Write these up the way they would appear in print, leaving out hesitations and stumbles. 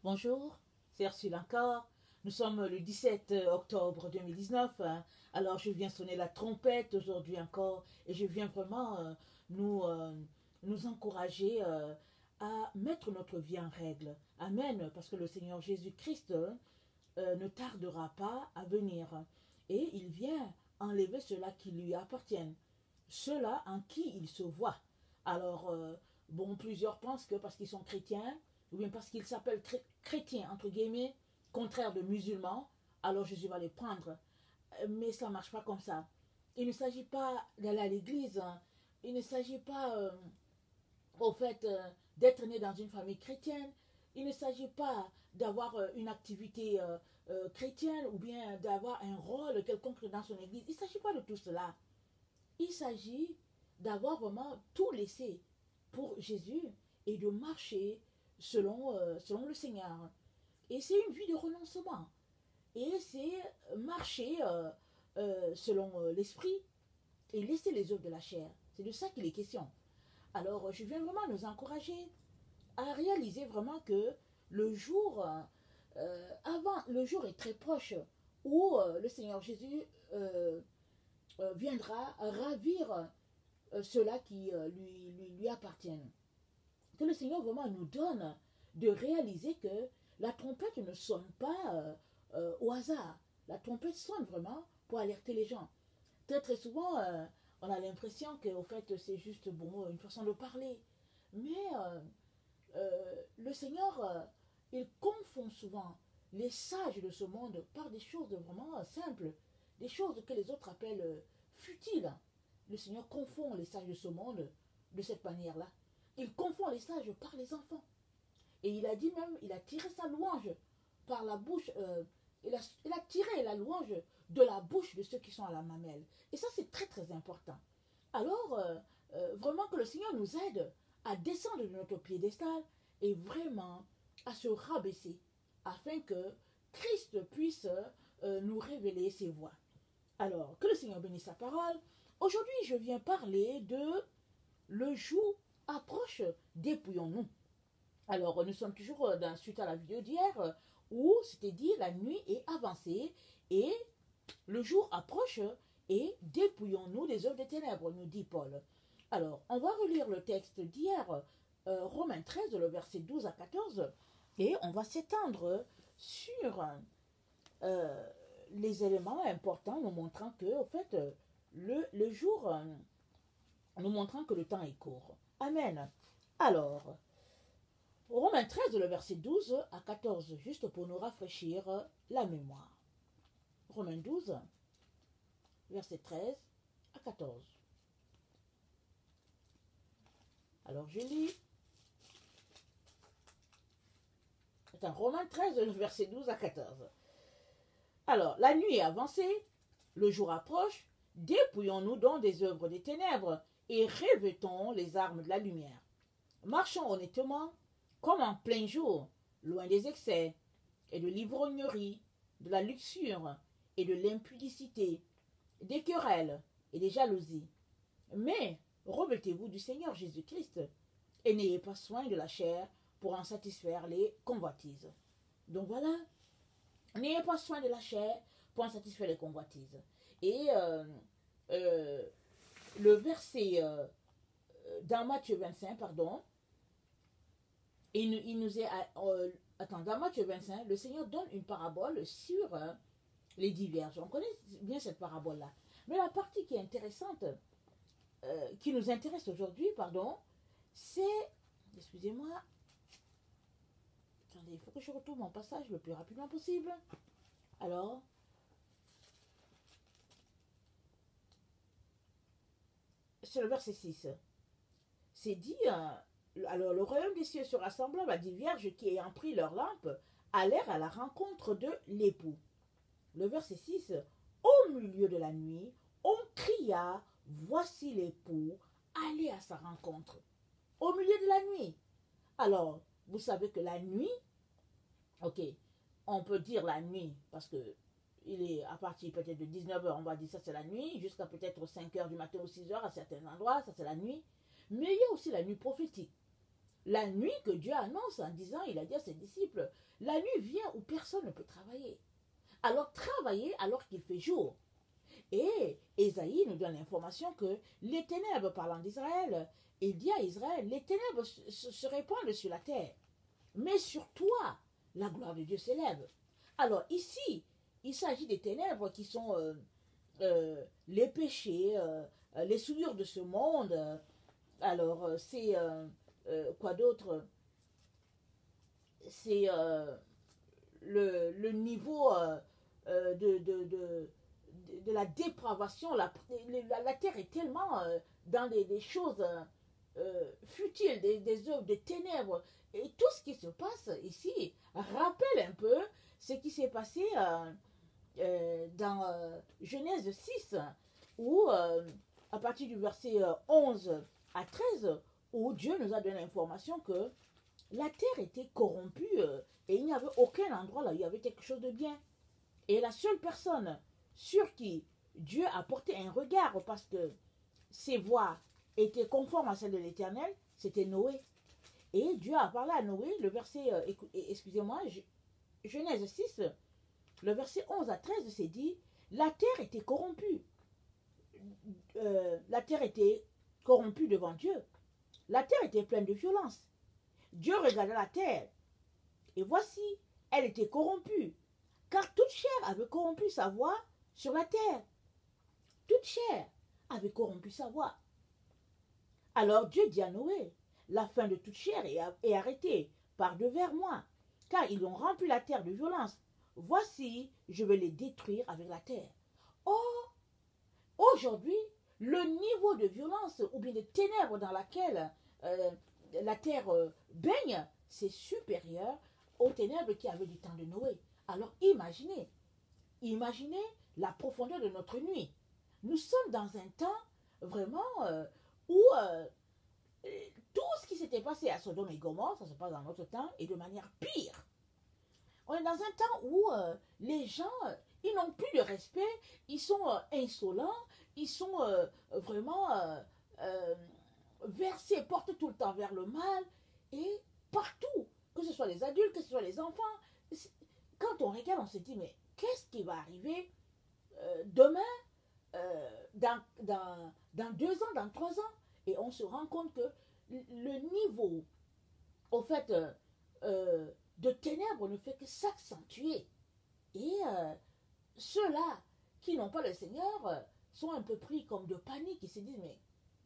Bonjour, c'est Ursule encore. Nous sommes le 17 octobre 2019. Alors je viens sonner la trompette aujourd'hui encore et je viens vraiment nous, nous encourager à mettre notre vie en règle. Amen, parce que le Seigneur Jésus-Christ ne tardera pas à venir et il vient enlever ceux-là qui lui appartiennent, ceux-là en qui il se voit. Alors, bon, plusieurs pensent que parce qu'ils sont chrétiens, ou bien parce qu'ils s'appellent chrétiens, entre guillemets, contraire de musulmans, alors Jésus va les prendre. Mais ça ne marche pas comme ça. Il ne s'agit pas d'aller à l'église, hein. Il ne s'agit pas, au fait, d'être né dans une famille chrétienne. Il ne s'agit pas d'avoir une activité chrétienne ou bien d'avoir un rôle quelconque dans son église. Il ne s'agit pas de tout cela. Il s'agit d'avoir vraiment tout laissé pour Jésus et de marcher selon le Seigneur. Et c'est une vie de renoncement. Et c'est marcher selon l'esprit et laisser les œuvres de la chair. C'est de ça qu'il est question. Alors, je viens vraiment nous encourager à réaliser vraiment que le jour le jour est très proche où le Seigneur Jésus viendra ravir ceux-là qui lui appartiennent. Que le Seigneur vraiment nous donne de réaliser que la trompette ne sonne pas au hasard. La trompette sonne vraiment pour alerter les gens. Très très souvent, on a l'impression que au fait, c'est juste bon, une façon de parler. Mais le Seigneur, il confond souvent les sages de ce monde par des choses vraiment simples, des choses que les autres appellent futiles. Le Seigneur confond les sages de ce monde de cette manière-là. Il confond les sages par les enfants. Et il a dit même, il a tiré sa louange par la bouche, il a tiré la louange de la bouche de ceux qui sont à la mamelle. Et ça, c'est très très important. Alors, vraiment que le Seigneur nous aide à descendre de notre piédestal et vraiment à se rabaisser afin que Christ puisse nous révéler ses voies. Alors, que le Seigneur bénisse sa parole. Aujourd'hui, je viens parler de le jour approche, dépouillons-nous. Alors, nous sommes toujours suite à la vidéo d'hier où c'était dit la nuit est avancée et le jour approche et dépouillons-nous des œuvres des ténèbres, nous dit Paul. Alors, on va relire le texte d'hier, Romains 13, le verset 12 à 14, et on va s'étendre sur les éléments importants nous montrant que, au fait, le jour, nous montrant que le temps est court. Amen. Alors, Romains 13, le verset 12 à 14, juste pour nous rafraîchir la mémoire. Romains 12, verset 13 à 14. Alors je lis. Attends, Romains 13, le verset 12 à 14. Alors, la nuit est avancée, le jour approche, dépouillons-nous donc des œuvres des ténèbres et revêtons les armes de la lumière. Marchons honnêtement, comme en plein jour, loin des excès et de l'ivrognerie, de la luxure et de l'impudicité, des querelles et des jalousies. Mais revêtez-vous du Seigneur Jésus-Christ et n'ayez pas soin de la chair pour en satisfaire les convoitises. Donc voilà, n'ayez pas soin de la chair pour en satisfaire les convoitises. Et le verset dans Matthieu 25, pardon, il nous est... dans Matthieu 25, le Seigneur donne une parabole sur les 10 vierges. On connaît bien cette parabole-là. Mais la partie qui est intéressante, qui nous intéresse aujourd'hui, pardon, c'est... Excusez-moi. Attendez, il faut que je retrouve mon passage le plus rapidement possible. Alors... C'est le verset 6. C'est dit... alors le royaume des cieux sera semblable à 10 vierges qui, ayant pris leur lampe, allèrent à la rencontre de l'époux. Le verset 6. Au milieu de la nuit, on cria, voici l'époux, allez à sa rencontre. Au milieu de la nuit. Alors, vous savez que la nuit, ok, on peut dire la nuit, parce que il est à partir peut-être de 19h, on va dire ça c'est la nuit, jusqu'à peut-être 5h du matin ou 6h à certains endroits, ça c'est la nuit. Mais il y a aussi la nuit prophétique. La nuit que Dieu annonce en disant, il a dit à ses disciples, la nuit vient où personne ne peut travailler. Alors travailler alors qu'il fait jour. Et Ésaïe nous donne l'information que les ténèbres, parlant d'Israël, il dit à Israël, les ténèbres se répandent sur la terre, mais sur toi, la gloire de Dieu s'élève. Alors ici, il s'agit des ténèbres qui sont les péchés, les souillures de ce monde. Alors c'est quoi d'autre? C'est le niveau de la dépravation. La terre est tellement dans des choses futiles, des œuvres, des ténèbres. Et tout ce qui se passe ici rappelle un peu ce qui s'est passé dans Genèse 6, où à partir du verset 11 à 13, où Dieu nous a donné l'information que la terre était corrompue et il n'y avait aucun endroit là où il y avait quelque chose de bien. Et la seule personne sur qui Dieu a porté un regard parce que ses voies étaient conformes à celles de l'Éternel, c'était Noé. Et Dieu a parlé à Noé, le verset, excusez-moi, Genèse 6, le verset 11 à 13, c'est dit, la terre était corrompue. La terre était corrompue devant Dieu. La terre était pleine de violence. Dieu regardait la terre, et voici, elle était corrompue, car toute chair avait corrompu sa voix sur la terre. Toute chair avait corrompu sa voix. Alors Dieu dit à Noé, la fin de toute chair est arrêtée par devers moi, car ils ont rempli la terre de violence. Voici, je vais les détruire avec la terre. Or, aujourd'hui, le niveau de violence ou bien de ténèbres dans laquelle la terre baigne, c'est supérieur aux ténèbres qu'il y avait du temps de Noé. Alors imaginez la profondeur de notre nuit. Nous sommes dans un temps vraiment où tout ce qui s'était passé à Sodome et Gomorrhe, ça se passe dans notre temps, et de manière pire. On est dans un temps où les gens, ils n'ont plus de respect, ils sont insolents, ils sont vraiment versés, portés tout le temps vers le mal, et partout, que ce soit les adultes, que ce soit les enfants, quand on regarde, on se dit, mais qu'est-ce qui va arriver demain, dans 2 ans, dans 3 ans? Et on se rend compte que le niveau, au fait, de ténèbres ne fait que s'accentuer. Et ceux-là qui n'ont pas le Seigneur sont un peu pris comme de panique. Ils se disent, mais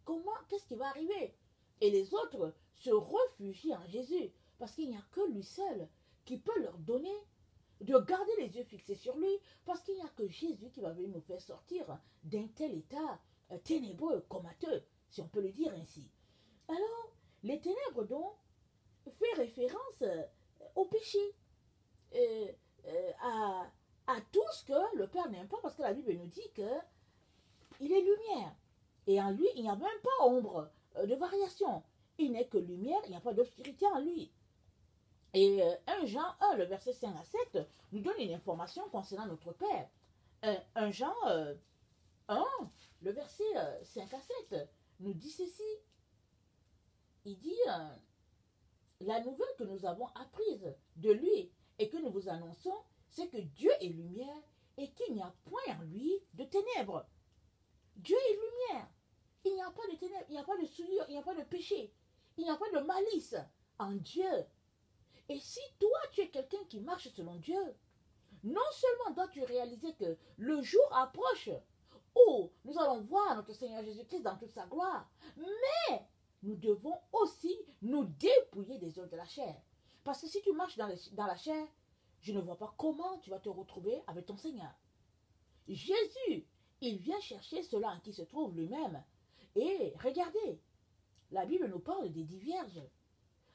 comment, qu'est-ce qui va arriver? Et les autres se réfugient en Jésus, parce qu'il n'y a que lui seul qui peut leur donner de garder les yeux fixés sur lui, parce qu'il n'y a que Jésus qui va venir nous faire sortir d'un tel état ténébreux, comateux, si on peut le dire ainsi. Alors, les ténèbres donc fait référence au péché, à tout ce que le Père n'aime pas, parce que la Bible nous dit qu'il est lumière, et en lui il n'y a même pas ombre de variation. Il n'est que lumière, il n'y a pas d'obscurité en lui. Et 1 Jean 1, le verset 5 à 7, nous donne une information concernant notre Père. 1 Jean 1, le verset 5 à 7, nous dit ceci. Il dit, la nouvelle que nous avons apprise de lui et que nous vous annonçons, c'est que Dieu est lumière et qu'il n'y a point en lui de ténèbres. Dieu est lumière. Il n'y a pas de ténèbres, il n'y a pas de souillure, il n'y a pas de péché, il n'y a pas de malice en Dieu. Et si toi, tu es quelqu'un qui marche selon Dieu, non seulement dois-tu réaliser que le jour approche où nous allons voir notre Seigneur Jésus-Christ dans toute sa gloire, mais nous devons aussi nous dépouiller des œuvres de la chair. Parce que si tu marches dans la chair, je ne vois pas comment tu vas te retrouver avec ton Seigneur. Jésus, il vient chercher cela en qui se trouve lui-même. Et regardez, la Bible nous parle des 10 vierges.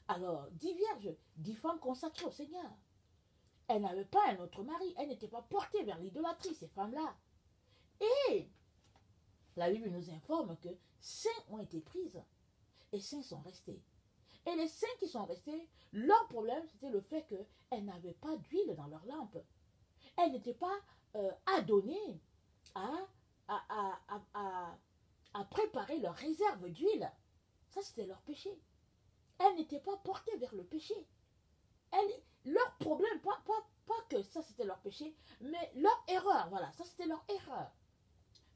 Alors, 10 vierges, 10 femmes consacrées au Seigneur. Elles n'avaient pas un autre mari, elles n'étaient pas portées vers l'idolâtrie, ces femmes-là. Et la Bible nous informe que 5 ont été prises et 5 sont restés. Et les 5 qui sont restés, leur problème, c'était le fait qu'elles n'avaient pas d'huile dans leur lampe. Elles n'étaient pas adonnées à préparer leur réserve d'huile. Ça, c'était leur péché. Elles n'étaient pas portées vers le péché. Leur problème péché, mais leur erreur, voilà, ça c'était leur erreur.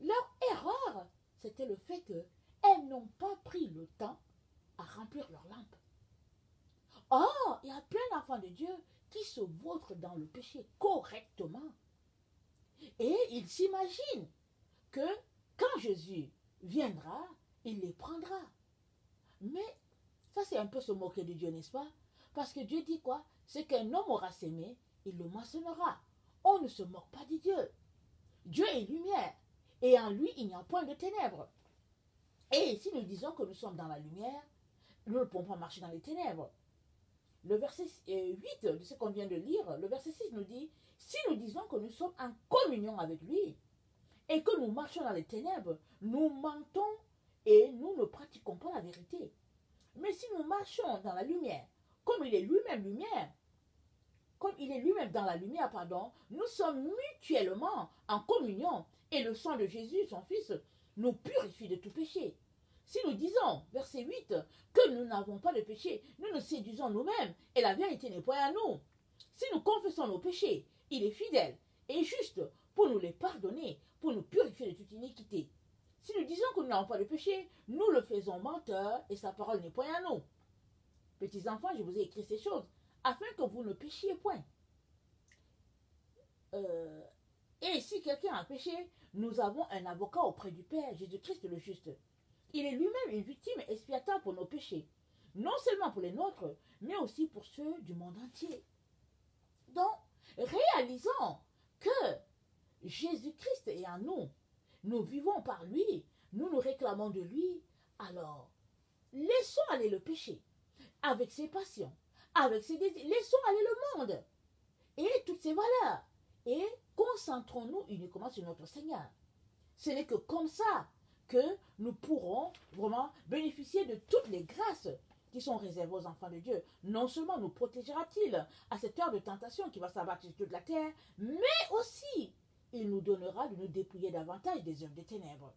Leur erreur, c'était le fait qu'elles n'ont pas pris le temps à remplir leur lampe. Or, il y a plein d'enfants de Dieu qui se vautrent dans le péché correctement. Et ils s'imaginent que quand Jésus viendra, il les prendra. Mais ça, c'est un peu se moquer de Dieu, n'est-ce pas? Parce que Dieu dit quoi? Ce qu'un homme aura sémé, il le moissonnera. On ne se moque pas de Dieu. Dieu est lumière. Et en lui, il n'y a point de ténèbres. Et si nous disons que nous sommes dans la lumière, nous ne pouvons pas marcher dans les ténèbres. Le verset 8 de ce qu'on vient de lire, le verset 6 nous dit, si nous disons que nous sommes en communion avec lui et que nous marchons dans les ténèbres, nous mentons et nous ne pratiquons pas la vérité. Mais si nous marchons dans la lumière, comme il est lui-même lumière, comme il est lui-même dans la lumière, pardon, nous sommes mutuellement en communion et le sang de Jésus, son Fils, nous purifie de tout péché. Si nous disons, verset 8, que nous n'avons pas de péché, nous nous séduisons nous-mêmes et la vérité n'est point à nous. Si nous confessons nos péchés, il est fidèle et juste pour nous les pardonner, pour nous purifier de toute iniquité. Si nous disons que nous n'avons pas de péché, nous le faisons menteur et sa parole n'est point à nous. Petits enfants, je vous ai écrit ces choses afin que vous ne péchiez point. Et si quelqu'un a péché, nous avons un avocat auprès du Père, Jésus-Christ le juste. Il est lui-même une victime expiatoire pour nos péchés, non seulement pour les nôtres, mais aussi pour ceux du monde entier. Donc, réalisons que Jésus-Christ est en nous, nous vivons par lui, nous nous réclamons de lui, alors laissons aller le péché, avec ses passions, avec ses désirs, laissons aller le monde, et toutes ses valeurs, et concentrons-nous uniquement sur notre Seigneur. Ce n'est que comme ça que nous pourrons vraiment bénéficier de toutes les grâces qui sont réservées aux enfants de Dieu. Non seulement nous protégera-t-il à cette heure de tentation qui va s'abattre sur toute la terre, mais aussi il nous donnera de nous dépouiller davantage des œuvres des ténèbres.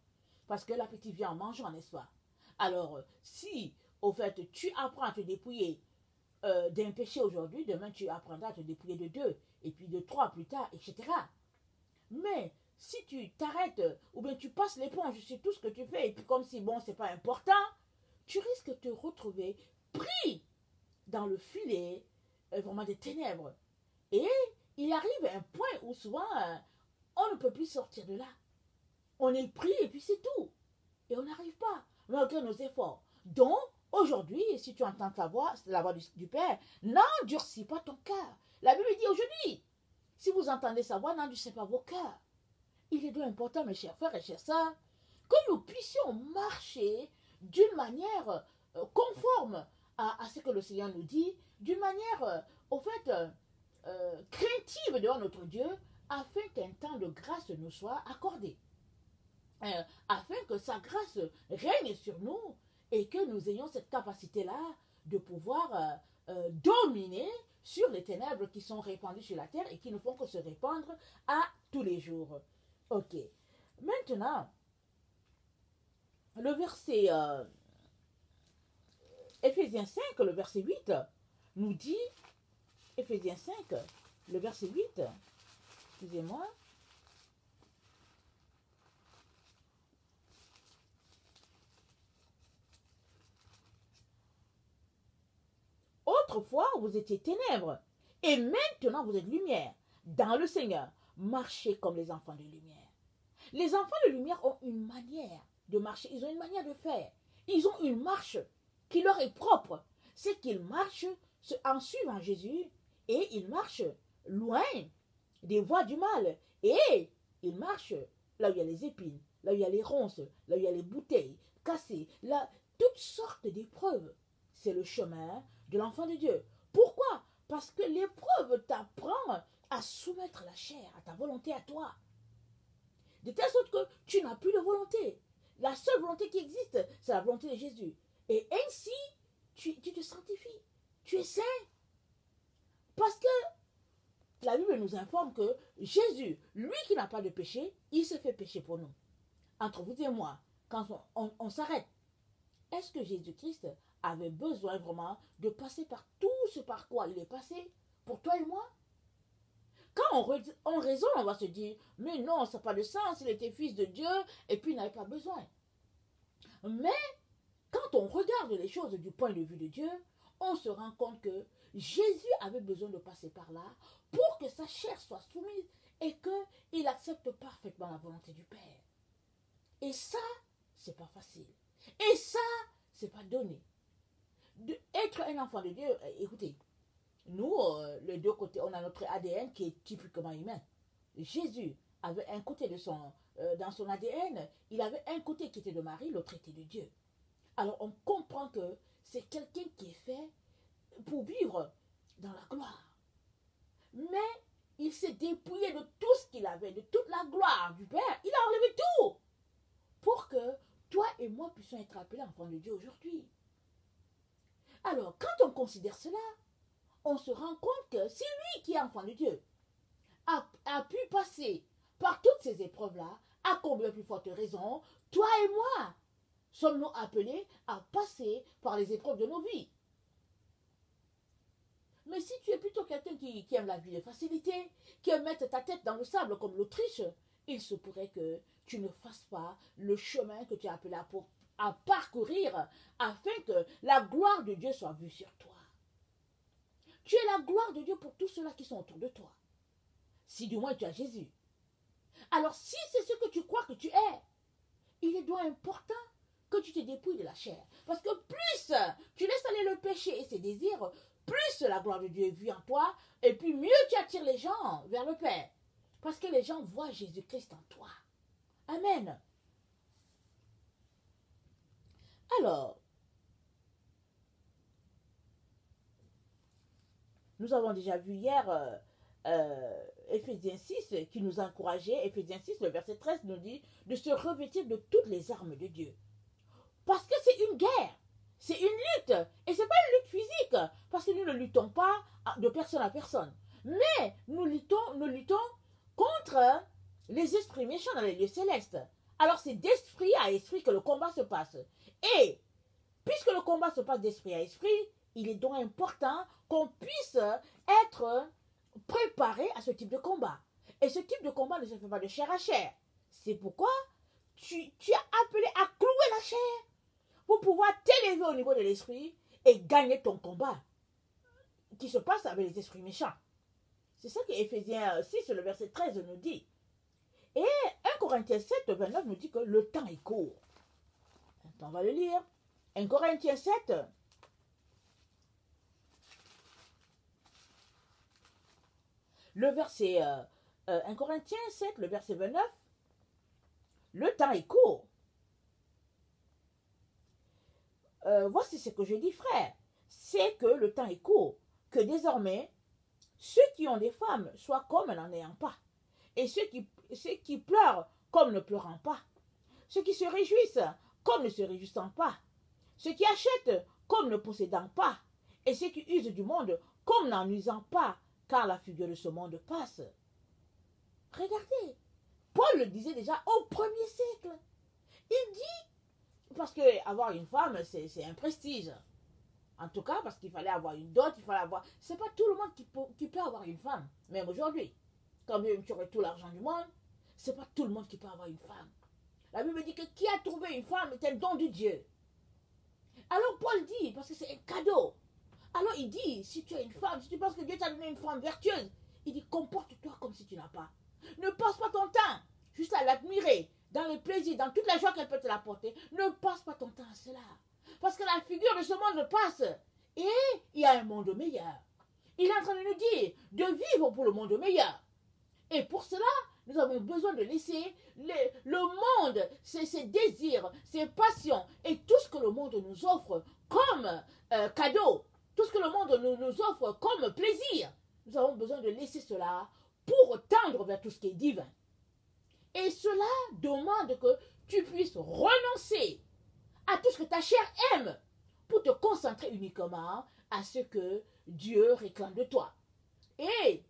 Parce que l'appétit vient en mangeant, n'est-ce pas? Alors, si, au fait, tu apprends à te dépouiller d'un péché aujourd'hui, demain tu apprendras à te dépouiller de 2, et puis de 3 plus tard, etc. Mais si tu t'arrêtes, ou bien tu passes l'éponge sur tout ce que tu fais, et puis comme si, bon, c'est pas important, tu risques de te retrouver pris dans le filet vraiment des ténèbres. Et il arrive un point où souvent, on ne peut plus sortir de là. On est pris et puis c'est tout. Et on n'arrive pas, malgré nos efforts. Donc, aujourd'hui, si tu entends la voix du Père, n'endurcis pas ton cœur. La Bible dit aujourd'hui, si vous entendez sa voix, n'endurcissez pas vos cœurs. Il est donc important, mes chers frères et chères sœurs, que nous puissions marcher d'une manière conforme à ce que le Seigneur nous dit, d'une manière, au fait, craintive devant notre Dieu, afin qu'un temps de grâce nous soit accordé. Afin que sa grâce règne sur nous et que nous ayons cette capacité-là de pouvoir dominer sur les ténèbres qui sont répandues sur la terre et qui ne font que se répandre à tous les jours. Ok. Maintenant, le verset Éphésiens 5, le verset 8, nous dit, Éphésiens 5, le verset 8, excusez-moi, autrefois, vous étiez ténèbres, et maintenant vous êtes lumière. Dans le Seigneur, marchez comme les enfants de lumière. Les enfants de lumière ont une manière de marcher, ils ont une manière de faire. Ils ont une marche qui leur est propre. C'est qu'ils marchent en suivant Jésus et ils marchent loin des voies du mal. Et ils marchent là où il y a les épines, là où il y a les ronces, là où il y a les bouteilles cassées, là, toutes sortes d'épreuves. C'est le chemin de l'enfant de Dieu. Pourquoi? Parce que l'épreuve t'apprend à soumettre la chair à ta volonté, à toi. De telle sorte que tu n'as plus de volonté. La seule volonté qui existe, c'est la volonté de Jésus. Et ainsi, tu te sanctifies. Tu es saint. Parce que la Bible nous informe que Jésus, lui qui n'a pas de péché, il se fait pécher pour nous. Entre vous et moi, quand on s'arrête, est-ce que Jésus-Christ avait besoin vraiment de passer par tout ce par quoi il est passé pour toi et moi? quand on raisonne, on va se dire, mais non, ça n'a pas de sens, il était fils de Dieu et puis il n'avait pas besoin. Mais quand on regarde les choses du point de vue de Dieu, on se rend compte que Jésus avait besoin de passer par là pour que sa chair soit soumise et qu'il accepte parfaitement la volonté du Père. Et ça, c'est pas facile. Et ça, c'est pas donné. Être un enfant de Dieu, écoutez, nous, les deux côtés, on a notre ADN qui est typiquement humain. Jésus avait un côté dans son ADN, il avait un côté qui était de Marie, l'autre était de Dieu. Alors on comprend que c'est quelqu'un qui est fait pour vivre dans la gloire. Mais il s'est dépouillé de tout ce qu'il avait, de toute la gloire du Père. Il a enlevé tout pour que toi et moi puissions être appelés enfants de Dieu aujourd'hui. Alors, quand on considère cela, on se rend compte que c'est lui qui est enfant de Dieu a pu passer par toutes ces épreuves-là, à combien plus forte raison, toi et moi sommes-nous appelés à passer par les épreuves de nos vies. Mais si tu es plutôt quelqu'un qui aime la vie de facilité, qui aime mettre ta tête dans le sable comme l'Autriche, il se pourrait que tu ne fasses pas le chemin que tu es appelé à parcourir afin que la gloire de Dieu soit vue sur toi. Tu es la gloire de Dieu pour tous ceux-là qui sont autour de toi. Si du moins tu as Jésus. Alors si c'est ce que tu crois que tu es, il est donc important que tu te dépouilles de la chair. Parce que plus tu laisses aller le péché et ses désirs, plus la gloire de Dieu est vue en toi, et puis mieux tu attires les gens vers le Père. Parce que les gens voient Jésus-Christ en toi. Amen. Alors, nous avons déjà vu hier Éphésiens 6 qui nous a encouragés. Éphésiens 6, le verset 13 nous dit de se revêtir de toutes les armes de Dieu. Parce que c'est une guerre, c'est une lutte. Et ce n'est pas une lutte physique, parce que nous ne luttons pas de personne à personne. Mais nous luttons contre les esprits méchants dans les lieux célestes. Alors c'est d'esprit à esprit que le combat se passe. Et puisque le combat se passe d'esprit à esprit, il est donc important qu'on puisse être préparé à ce type de combat. Et ce type de combat ne se fait pas de chair à chair. C'est pourquoi tu es appelé à clouer la chair pour pouvoir t'élever au niveau de l'esprit et gagner ton combat qui se passe avec les esprits méchants. C'est ça que Éphésiens 6, le verset 13 nous dit. Et 1 Corinthiens 7, 29 nous dit que le temps est court. On va le lire. 1 Corinthiens 7, le verset 1 Corinthiens 7, le verset 29, le temps est court. Voici ce que je dis, frère, c'est que le temps est court, que désormais, ceux qui ont des femmes soient comme n'en ayant pas, et ceux qui pleurent comme ne pleurant pas, ceux qui se réjouissent comme ne se réjouissant pas, ceux qui achètent comme ne possédant pas, et ceux qui usent du monde comme n'en usant pas, car la figure de ce monde passe. Regardez, Paul le disait déjà au 1er siècle. Il dit, parce que avoir une femme, c'est un prestige. En tout cas, parce qu'il fallait avoir une dot, il fallait avoir... C'est pas tout le monde qui peut avoir une femme, même aujourd'hui. Quand même tu aurais tout l'argent du monde, c'est pas tout le monde qui peut avoir une femme. La Bible dit que qui a trouvé une femme est un don de Dieu. Alors Paul dit, parce que c'est un cadeau. Alors il dit, si tu as une femme, si tu penses que Dieu t'a donné une femme vertueuse, il dit, comporte-toi comme si tu n'as pas. Ne passe pas ton temps juste à l'admirer, dans le plaisir, dans toute la joie qu'elle peut te l'apporter. Ne passe pas ton temps à cela. Parce que la figure de ce monde passe. Et il y a un monde meilleur. Il est en train de nous dire de vivre pour le monde meilleur. Et pour cela, nous avons besoin de laisser le monde, ses désirs, ses passions et tout ce que le monde nous offre comme cadeau, tout ce que le monde nous offre comme plaisir. Nous avons besoin de laisser cela pour tendre vers tout ce qui est divin. Et cela demande que tu puisses renoncer à tout ce que ta chair aime pour te concentrer uniquement à ce que Dieu réclame de toi. Et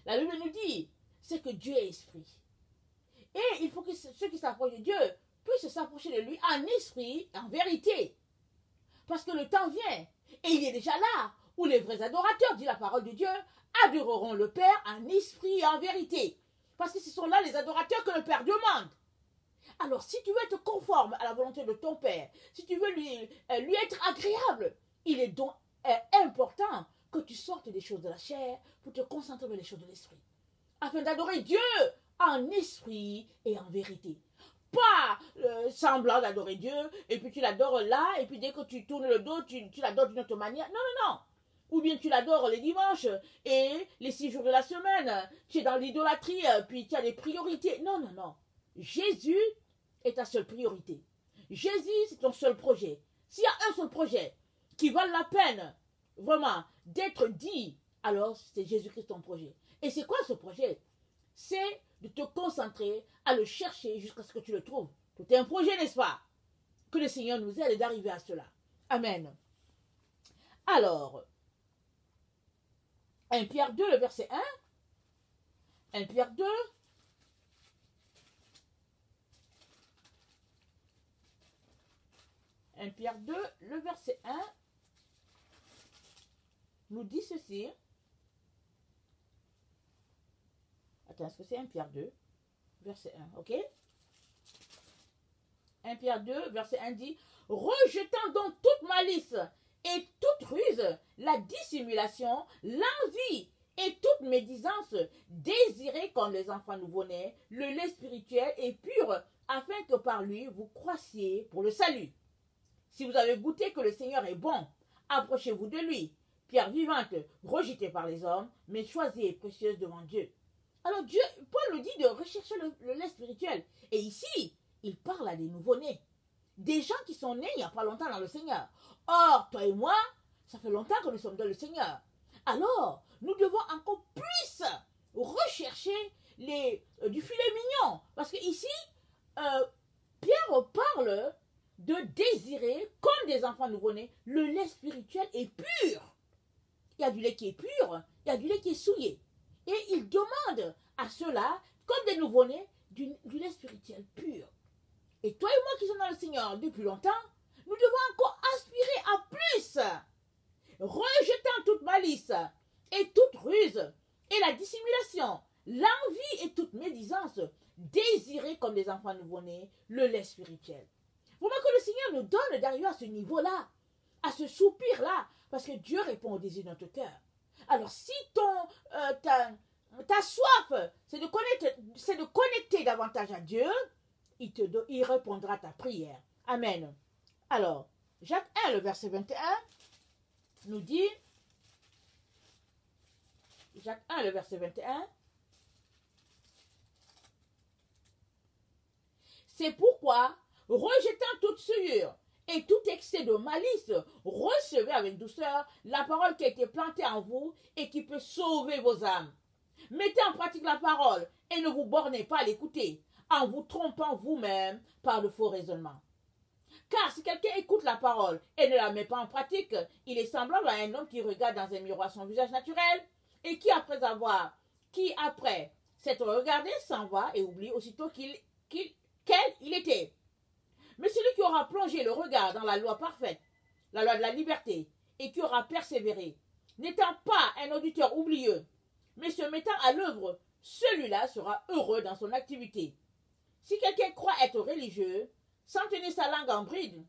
la Bible nous dit, c'est que Dieu est esprit. Et il faut que ceux qui s'approchent de Dieu puissent s'approcher de lui en esprit, en vérité. Parce que le temps vient, et il est déjà là, où les vrais adorateurs, dit la parole de Dieu, adoreront le Père en esprit et en vérité. Parce que ce sont là les adorateurs que le Père demande. Alors, si tu veux être conforme à la volonté de ton Père, si tu veux lui être agréable, il est donc important que tu sortes des choses de la chair pour te concentrer sur les choses de l'esprit. Afin d'adorer Dieu en esprit et en vérité. Pas semblant d'adorer Dieu, et puis tu l'adores là, et puis dès que tu tournes le dos, tu l'adores d'une autre manière. Non, non, non. Ou bien tu l'adores les dimanches et les 6 jours de la semaine, tu es dans l'idolâtrie, puis tu as des priorités. Non, non, non. Jésus est ta seule priorité. Jésus, c'est ton seul projet. S'il y a un seul projet qui vaut la peine, vraiment, d'être dit, alors c'est Jésus-Christ ton projet. Et c'est quoi ce projet? C'est de te concentrer à le chercher jusqu'à ce que tu le trouves. Tout est un projet, n'est-ce pas? Que le Seigneur nous aide d'arriver à cela. Amen. Alors, 1 Pierre 2, le verset 1. 1 Pierre 2. Pierre 2, le verset 1, nous dit ceci. Attends, est-ce que c'est 1 Pierre 2, verset 1, ok? 1 Pierre 2, verset 1 dit, « Rejetant donc toute malice et toute ruse, la dissimulation, l'envie et toute médisance, désirez comme les enfants nouveau-nés, le lait spirituel et pur, afin que par lui vous croissiez pour le salut. Si vous avez goûté que le Seigneur est bon, approchez-vous de lui, pierre vivante, rejetée par les hommes, mais choisie et précieuse devant Dieu. » Alors Paul nous dit de rechercher le lait spirituel. Et ici, il parle à des nouveau-nés. Des gens qui sont nés il n'y a pas longtemps dans le Seigneur. Or, toi et moi, ça fait longtemps que nous sommes dans le Seigneur. Alors, nous devons encore plus rechercher du filet mignon. Parce que ici, Pierre parle de désirer, comme des enfants nouveau-nés, le lait spirituel est pur. Il y a du lait qui est pur, il y a du lait qui est souillé. Et il demande à ceux-là, comme des nouveau-nés, du lait spirituel pur. Et toi et moi qui sommes dans le Seigneur depuis longtemps, nous devons encore aspirer à plus. Rejetant toute malice et toute ruse et la dissimulation, l'envie et toute médisance, désirer comme des enfants nouveau-nés le lait spirituel. Vraiment que le Seigneur nous donne d'arriver à ce niveau-là, à ce soupir-là, parce que Dieu répond au désir de notre cœur. Alors si ta soif, c'est de connecter davantage à Dieu, il répondra à ta prière. Amen. Alors, Jacques 1, le verset 21, nous dit, Jacques 1, le verset 21, c'est pourquoi, rejetant toute souillure et tout excès de malice, recevez avec douceur la parole qui a été plantée en vous et qui peut sauver vos âmes. Mettez en pratique la parole et ne vous bornez pas à l'écouter, en vous trompant vous-même par de faux raisonnements. Car si quelqu'un écoute la parole et ne la met pas en pratique, il est semblable à un homme qui regarde dans un miroir son visage naturel et qui après s'être regardé s'en va et oublie aussitôt quel il était. Mais celui qui aura plongé le regard dans la loi parfaite, la loi de la liberté, et qui aura persévéré, n'étant pas un auditeur oublieux, mais se mettant à l'œuvre, celui-là sera heureux dans son activité. Si quelqu'un croit être religieux, sans tenir sa langue en bride,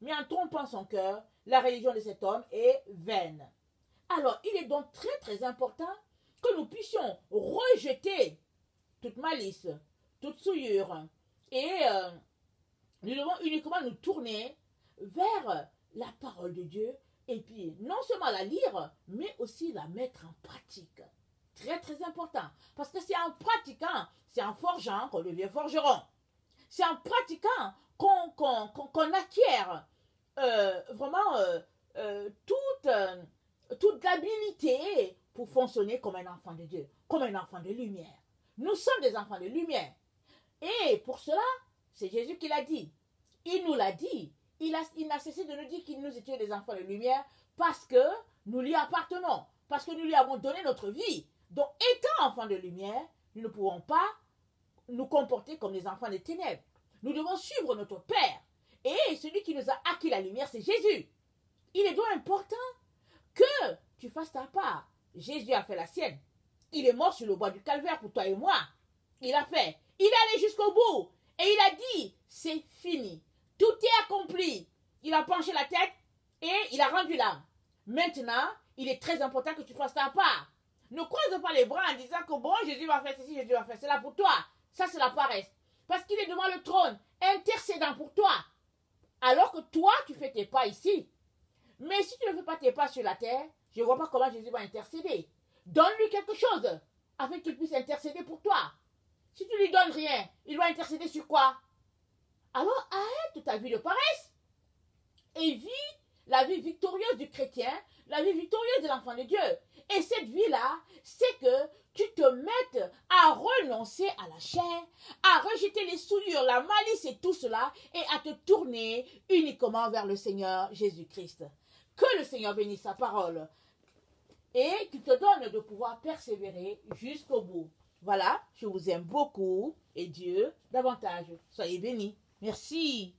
mais en trompant son cœur, la religion de cet homme est vaine. Alors, il est donc très très important que nous puissions rejeter toute malice, toute souillure, et nous devons uniquement nous tourner vers la parole de Dieu, et puis non seulement la lire, mais aussi la mettre en pratique. Très très important, parce que c'est en pratiquant, c'est en forgeant qu'on devient forgeron. C'est en pratiquant qu'on acquiert vraiment toute l'habilité pour fonctionner comme un enfant de Dieu, comme un enfant de lumière. Nous sommes des enfants de lumière. Et pour cela, c'est Jésus qui l'a dit. Il nous l'a dit. Il n'a cessé de nous dire que nous étions des enfants de lumière parce que nous lui appartenons, parce que nous lui avons donné notre vie. Donc, étant enfants de lumière, nous ne pouvons pas nous comporter comme des enfants des ténèbres. Nous devons suivre notre Père. Et celui qui nous a acquis la lumière, c'est Jésus. Il est donc important que tu fasses ta part. Jésus a fait la sienne. Il est mort sur le bois du calvaire pour toi et moi. Il a fait. Il est allé jusqu'au bout. Et il a dit, c'est fini. Tout est accompli. Il a penché la tête et il a rendu l'âme. Maintenant, il est très important que tu fasses ta part. Ne croise pas les bras en disant que bon, Jésus va faire ceci, Jésus va faire cela pour toi. Ça, c'est la paresse. Parce qu'il est devant le trône, intercédant pour toi. Alors que toi, tu fais tes pas ici. Mais si tu ne fais pas tes pas sur la terre, je ne vois pas comment Jésus va intercéder. Donne-lui quelque chose, afin qu'il puisse intercéder pour toi. Si tu lui donnes rien, il va intercéder sur quoi? Alors arrête ta vie de paresse et vis la vie victorieuse du chrétien, la vie victorieuse de l'enfant de Dieu. Et cette vie-là, c'est que tu te mettes à renoncer à la chair, à rejeter les souillures, la malice et tout cela, et à te tourner uniquement vers le Seigneur Jésus-Christ. Que le Seigneur bénisse sa parole et qu'il te donne de pouvoir persévérer jusqu'au bout. Voilà, je vous aime beaucoup et Dieu davantage. Soyez bénis. Merci.